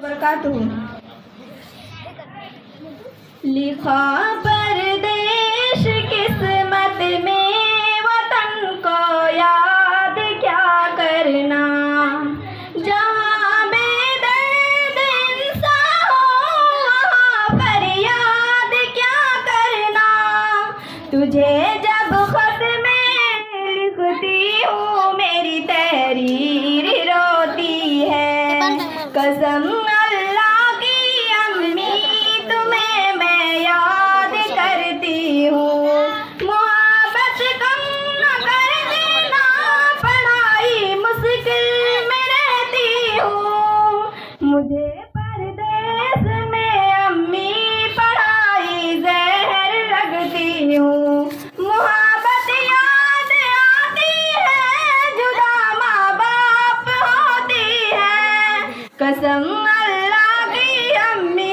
बरकातहू। लिखा परदेश किस्मत में, वतन को याद क्या करना। जहाँ बेदर्द इंसान हो वहाँ फरियाद क्या करना। तुझे जब खत में लिखती हूँ मेरी तहरीर रोती है। कसम अल्लाह की अम्मी तुम्हें मैं याद करती हूँ। मोहब्बत कम न कर देना, पढ़ाई मुश्किल में रहती हूँ। मुझे परदेस में अम्मी पढ़ाई जहर लगती हूँ। मोहब्बत याद आती है, जुदा माँ बाप होती है। कसम अल्लाह की अम्मी